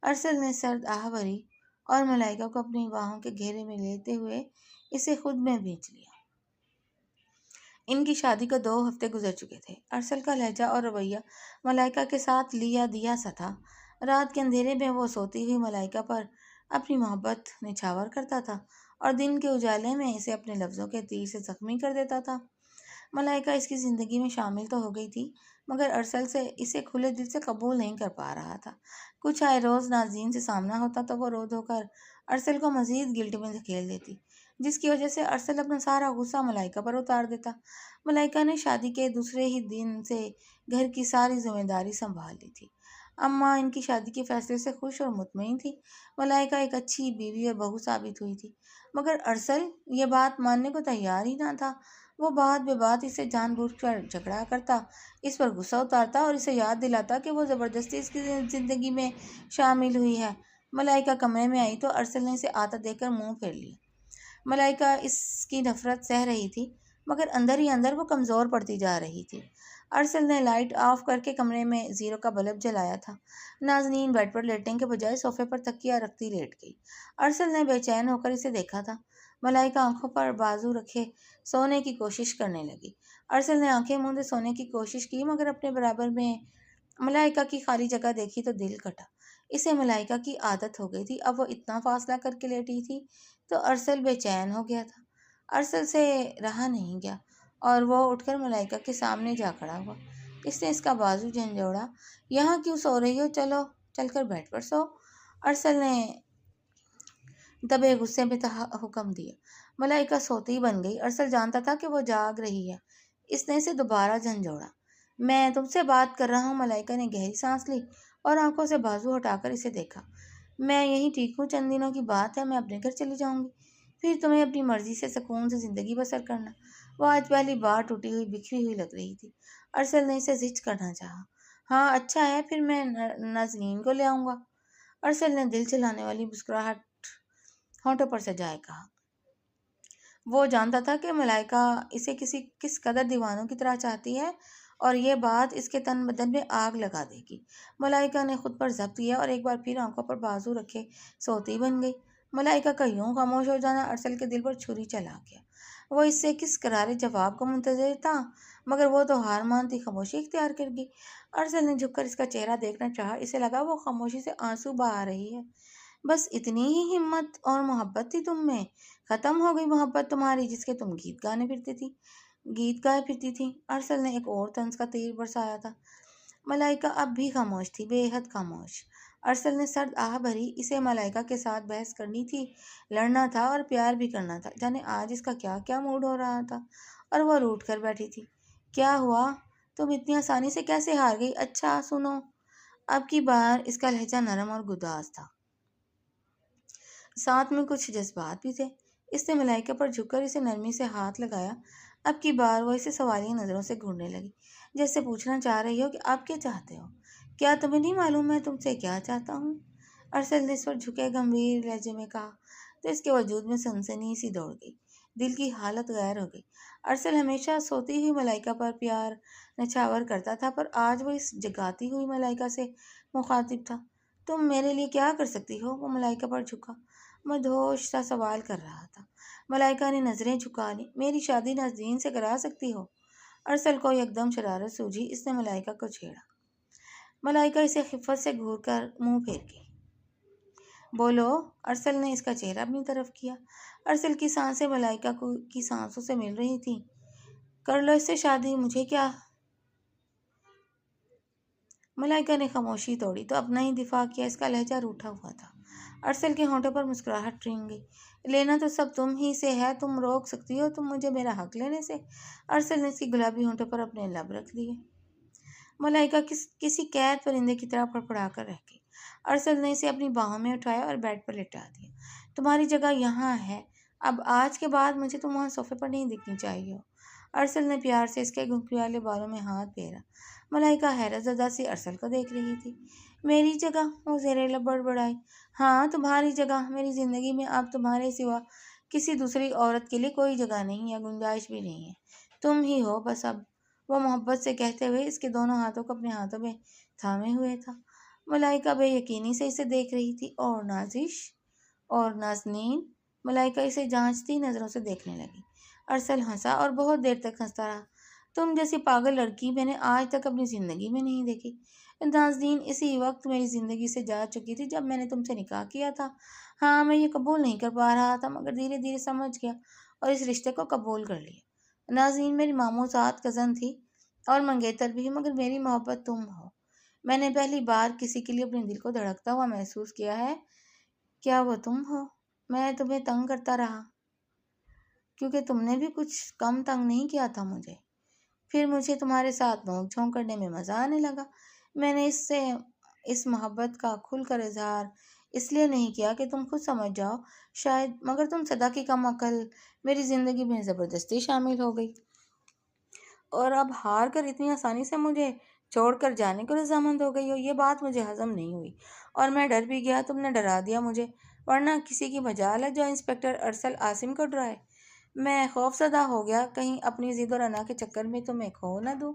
ارسل نے سرد آہ بھری اور ملائکہ کو اپنی باہوں کے گھیرے میں لیتے ہوئے اسے خود میں بھینچ لیا۔ ان کی شادی کو 2 ہفتے گزر چکے تھے۔ ارسل کا لہجہ اور رویہ ملائکہ کے ساتھ لیا دیا سا تھا۔ رات کے اندھیرے میں وہ سوتی ہوئی ملائکہ پر اپنی محبت نچھاور کرتا تھا اور دن کے اجالے میں اسے اپنے لفظوں کے تیر سے زخمی کر دیتا تھا۔ ملائکہ اس کی زندگی میں شامل تو ہو گئی تھی، مگر ارسل سے اسے کھلے دل سے قبول نہیں کر پا رہا تھا۔ کچھ آئے روز نازنین سے سامنا ہوتا تو وہ رو دھو کر ارسل کو مزید گلٹ میں دھکیل دیتی، جس کی وجہ سے ارسل اپنا سارا غصہ ملائکہ پر اتار دیتا۔ ملائکہ نے شادی کے دوسرے ہی دن سے گھر کی ساری ذمہ داری سنبھال لی تھی۔ اماں ان کی شادی کے فیصلے سے خوش اور مطمئن تھی۔ ملائکہ ایک اچھی بیوی اور بہو ثابت ہوئی تھی، مگر ارسل یہ بات ماننے کو تیار ہی نہ تھا۔ وہ بات بے بات اسے جان بوجھ کر جھگڑا کرتا، اس پر غصہ اتارتا اور اسے یاد دلاتا کہ وہ زبردستی اس کی زندگی میں شامل ہوئی ہے۔ ملائکہ کمرے میں آئی تو ارسل نے اسے آتا دیکھ کر منہ پھیر لیا۔ ملائکہ اس کی نفرت سہ رہی تھی، مگر اندر ہی اندر وہ کمزور پڑتی جا رہی تھی۔ ارسل نے لائٹ آف کر کے کمرے میں زیرو کا بلب جلایا تھا۔ نازنین بیڈ پر لیٹنے کے بجائے صوفے پر تکیہ رکھتی لیٹ گئی۔ ارسل نے بے چین ہو کر اسے دیکھا تھا۔ ملائکہ آنکھوں پر بازو رکھے سونے کی کوشش کرنے لگی۔ ارسل نے آنکھیں موندے سونے کی کوشش کی، مگر اپنے برابر میں ملائکہ کی خالی جگہ دیکھی تو دل کٹا۔ اسے ملائکہ کی عادت ہو گئی تھی، اب وہ اتنا فاصلہ کر کے لیٹی تھی تو ارسل بے چین ہو گیا تھا۔ ارسل سے رہا نہیں گیا اور وہ اٹھ کر ملائکہ کے سامنے جا کھڑا ہوا۔ اس نے اس کا بازو جھنجھوڑا۔ یہاں کیوں سو رہی ہو؟ چل کر بیڈ پر سو۔ ارسل نے دبے غصے میں حکم دیا۔ ملائکہ سوتی بن گئی۔ ارسل جانتا تھا کہ وہ جاگ رہی ہے۔ اس نے اسے دوبارہ جھنجھوڑا۔ میں تم سے بات کر رہا ہوں۔ ملائکہ نے گہری سانس لی اور آنکھوں سے بازو ہٹا کر اسے دیکھا۔ میں یہیں ٹھیک ہوں، چند دنوں کی بات ہے، میں اپنے گھر چلی جاؤں گی، پھر تمہیں اپنی مرضی سے سکون سے زندگی بسر کرنا۔ وہ آج پہلی بار ٹوٹی ہوئی بکھری ہوئی لگ رہی تھی۔ ارسل نے اسے زچ کرنا چاہا۔ ہاں اچھا ہے، پھر میں نازنین کو لے آؤں گا۔ ارسل نے دل چلانے والی مسکراہٹ ہونٹوں پر سجائے کہا۔ وہ جانتا تھا کہ ملائکہ اسے کس قدر دیوانوں کی طرح چاہتی ہے اور یہ بات اس کے تن بدن میں آگ لگا دے گی۔ ملائکہ نے خود پر ضبط کیا اور ایک بار پھر آنکھوں پر بازو رکھے سوتی بن گئی۔ ملائکہ کا یوں خاموش ہو جانا ارسل کے دل پر چھری چلا گیا۔ وہ اس سے کس کرارے جواب کو منتظر تھا، مگر وہ تو ہار مانتی خاموشی اختیار کر گئی۔ ارسل نے جھک کر اس کا چہرہ دیکھنا چاہا۔ اسے لگا وہ خاموشی سے آنسو بہا رہی ہے۔ بس اتنی ہی ہمت اور محبت تھی تم میں؟ ختم ہو گئی محبت تمہاری جس کے تم گیت گائے پھرتی تھی۔ ارسل نے ایک اور طنز کا تیر برسایا تھا۔ ملائکہ اب بھی خاموش تھی، بے حد خاموش۔ ارسل نے سرد آہ بھری۔ اسے ملائکہ کے ساتھ بحث کرنی تھی، لڑنا تھا اور پیار بھی کرنا تھا۔ جانے آج اس کا کیا کیا موڈ ہو رہا تھا، اور وہ روٹھ کر بیٹھی تھی۔ کیا ہوا؟ تم اتنی آسانی سے کیسے ہار گئی؟ اچھا سنو۔ اب کی بار اس کا لہجہ نرم اور گداز تھا، ساتھ میں کچھ جذبات بھی تھے۔ اس نے ملائکہ پر جھک کر اسے نرمی سے ہاتھ لگایا۔ اب کی بار وہ اسے سوالیہ نظروں سے گھورنے لگی، جیسے پوچھنا چاہ رہی ہو کہ آپ کیا چاہتے ہو؟ کیا تمہیں نہیں معلوم میں تم سے کیا چاہتا ہوں؟ ارسل نے اس پر جھکے گمبھیر لہجے میں کہا تو اس کے وجود میں سنسنی سی دوڑ گئی، دل کی حالت غیر ہو گئی۔ ارسل ہمیشہ سوتی ہوئی ملائکہ پر پیار نچھاور کرتا تھا، پر آج وہ اس جگاتی ہوئی ملائکہ سے مخاطب تھا۔ تم میرے لیے کیا کر سکتی ہو؟ وہ ملائکہ پر جھکا، مدہوش سا سوال کر رہا تھا۔ ملائکہ نے نظریں جھکا لی۔ میری شادی نازنین سے کرا سکتی ہو؟ ارسل کو یکدم شرارت سوجھی۔ اس نے ملائکہ کو چھیڑا۔ ملائکہ اسے خفت سے گھور کر منہ پھیر گئی۔ بولو۔ ارسل نے اس کا چہرہ اپنی طرف کیا۔ ارسل کی سانسیں ملائکہ کی سانسوں سے مل رہی تھیں۔ کر لو اس سے شادی، مجھے کیا؟ ملائکہ نے خاموشی توڑی تو اپنا ہی دفاع کیا۔ اس کا لہجہ روٹھا ہوا تھا۔ ارسل کے ہونٹوں پر مسکراہٹ رنگ گئی۔ لینا تو سب تم ہی سے ہے، تم روک سکتی ہو تم مجھے میرا حق لینے سے؟ ارسل نے اس کی گلابی ہونٹوں پر اپنے لب رکھ دیے۔ ملائکہ کسی قید پرندے کی طرح پڑپڑا کر رہ گئی۔ ارسل نے اسے اپنی باہوں میں اٹھایا اور بیڈ پر لٹا دیا۔ تمہاری جگہ یہاں ہے، اب آج کے بعد مجھے تم وہاں صوفے پر نہیں دکھنی چاہیے ہو۔ ارسل نے پیار سے اس کے گھنگھریالے بالوں میں ہاتھ پھیرا۔ ملائکہ حیرت زدہ سی ارسل کو دیکھ رہی تھی۔ میری جگہ؟ وہ زیر لب بڑبڑائی۔ ہاں تمہاری جگہ۔ میری زندگی میں اب تمہارے سوا کسی دوسری عورت کے لیے کوئی جگہ نہیں ہے، گنجائش بھی نہیں ہے، تم ہی ہو بس اب۔ وہ محبت سے کہتے ہوئے اس کے دونوں ہاتھوں کو اپنے ہاتھوں میں تھامے ہوئے تھا۔ ملائکہ بے یقینی سے اسے دیکھ رہی تھی۔ اور نازش اور نازنین؟ ملائکہ اسے جانچتی نظروں سے دیکھنے لگی۔ ارسل ہنسا اور بہت دیر تک ہنستا رہا۔ تم جیسی پاگل لڑکی میں نے آج تک اپنی زندگی میں نہیں دیکھی۔ نازنین اسی وقت میری زندگی سے جا چکی تھی جب میں نے تم سے نکاح کیا تھا۔ ہاں میں یہ قبول نہیں کر پا رہا تھا، مگر دھیرے دھیرے سمجھ گیا اور اس رشتے کو قبول کر لیا۔ نازنین میری ماموں زاد کزن تھی اور منگیتر بھی، مگر میری محبت تم ہو۔ میں نے پہلی بار کسی کے لیے اپنے دل کو دھڑکتا ہوا محسوس کیا ہے، کیا وہ تم ہو؟ میں تمہیں تنگ کرتا رہا کیونکہ تم نے بھی کچھ کم تنگ نہیں کیا تھا مجھے۔ پھر مجھے تمہارے ساتھ نوک جھونک کرنے میں مزہ آنے لگا۔ میں نے اس محبت کا کھل کر اظہار اس لیے نہیں کیا کہ تم خود سمجھ جاؤ شاید، مگر تم صدا کی کم عقل میری زندگی میں زبردستی شامل ہو گئی اور اب ہار کر اتنی آسانی سے مجھے چھوڑ کر جانے کو رضامند ہو گئی ہو۔ یہ بات مجھے ہضم نہیں ہوئی اور میں ڈر بھی گیا، تم نے ڈرا دیا مجھے۔ ورنہ کسی کی مجال ہے جو انسپکٹر ارسل عاصم کو ڈرائے۔ میں خوف زدہ ہو گیا، کہیں اپنی ضد اور انا کے چکر میں تمہیں کھو نہ دوں۔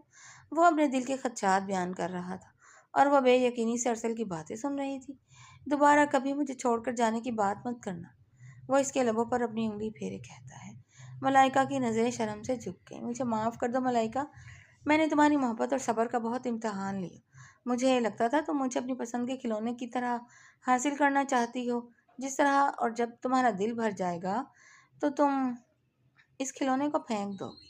وہ اپنے دل کے خدشات بیان کر رہا تھا اور وہ بے یقینی سے ارسل کی باتیں سن رہی تھی۔ دوبارہ کبھی مجھے چھوڑ کر جانے کی بات مت کرنا، وہ اس کے لبوں پر اپنی انگلی پھیرے کہتا ہے۔ ملائکہ کی نظریں شرم سے جھک گئیں۔ مجھے معاف کر دو ملائکہ، میں نے تمہاری محبت اور صبر کا بہت امتحان لیا۔ مجھے لگتا تھا تم مجھے اپنی پسند کے کھلونے کی طرح حاصل کرنا چاہتی ہو، جس طرح، اور جب تمہارا دل بھر جائے گا تو تم اس کھلونے کو پھینک دو گی۔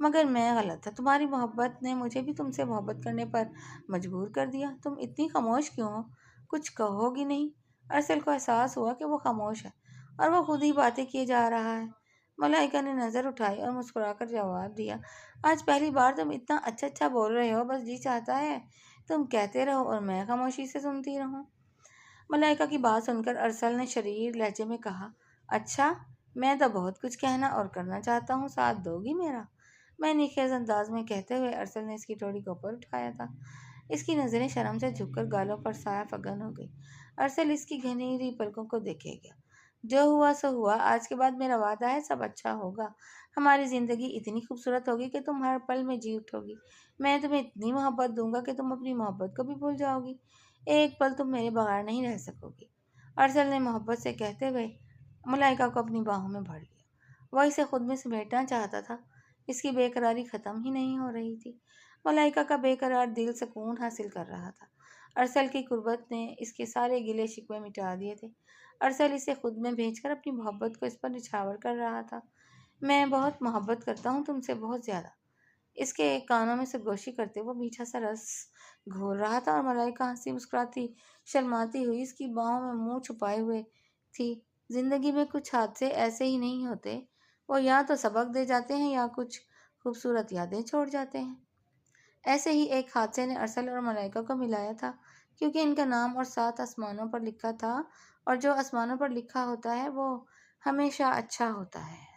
مگر میں غلط تھا، تمہاری محبت نے مجھے بھی تم سے محبت کرنے پر مجبور کر دیا۔ تم اتنی خاموش کیوں ہو؟ کچھ کہو گی نہیں؟ ارسل کو احساس ہوا کہ وہ خاموش ہے اور وہ خود ہی باتیں کیے جا رہا ہے۔ ملائکہ نے نظر اٹھائی اور مسکرا کر جواب دیا، آج پہلی بار تم اتنا اچھا بول رہے ہو، بس جی چاہتا ہے تم کہتے رہو اور میں خاموشی سے سنتی رہوں۔ ملائکہ کی بات سن کر ارسل نے شریر لہجے میں کہا، اچھا، میں تو بہت کچھ کہنا اور کرنا چاہتا ہوں، ساتھ دو گی میرا؟ میں نے خیز انداز میں کہتے ہوئے ارسل نے اس کی ٹوڑی کو اوپر اٹھایا تھا۔ اس کی نظریں شرم سے جھک کر گالوں پر سایہ فگن ہو گئی۔ ارسل اس کی گھنیری پلکوں کو دیکھے گیا۔ جو ہوا سو ہوا، آج کے بعد میرا وعدہ ہے سب اچھا ہوگا۔ ہماری زندگی اتنی خوبصورت ہوگی کہ تم ہر پل میں جی اٹھو گی۔ میں تمہیں اتنی محبت دوں گا کہ تم اپنی محبت کو بھی بھول جاؤ گی۔ ایک پل تم میرے بغیر نہیں رہ سکو گی۔ ارسل نے محبت سے کہتے ہوئے ملائکہ کو اپنی باہوں میں بھر لیا۔ وہ اسے خود میں سمیٹنا چاہتا تھا، اس کی بے قراری ختم ہی نہیں ہو رہی تھی۔ ملائکہ کا بے قرار دل سکون حاصل کر رہا تھا۔ ارسل کی قربت نے اس کے سارے گلے شکوے مٹا دیے تھے۔ ارسل اسے خود میں بھیج کر اپنی محبت کو اس پر نچھاور کر رہا تھا۔ میں بہت محبت کرتا ہوں تم سے، بہت زیادہ۔ اس کے کانوں میں سرگوشی کرتے وہ میٹھا سا رس گھول رہا تھا اور ملائکہ ہنسی مسکراتی شرماتی ہوئی اس کی باہوں میں منہ چھپائے ہوئے تھی۔ زندگی میں کچھ حادثے ایسے ہی نہیں ہوتے، وہ یا تو سبق دے جاتے ہیں یا کچھ خوبصورت یادیں چھوڑ جاتے ہیں۔ ایسے ہی ایک حادثے نے ارسل اور ملائکہ کو ملایا تھا، کیونکہ ان کا نام اور ساتھ آسمانوں پر لکھا تھا، اور جو آسمانوں پر لکھا ہوتا ہے وہ ہمیشہ اچھا ہوتا ہے۔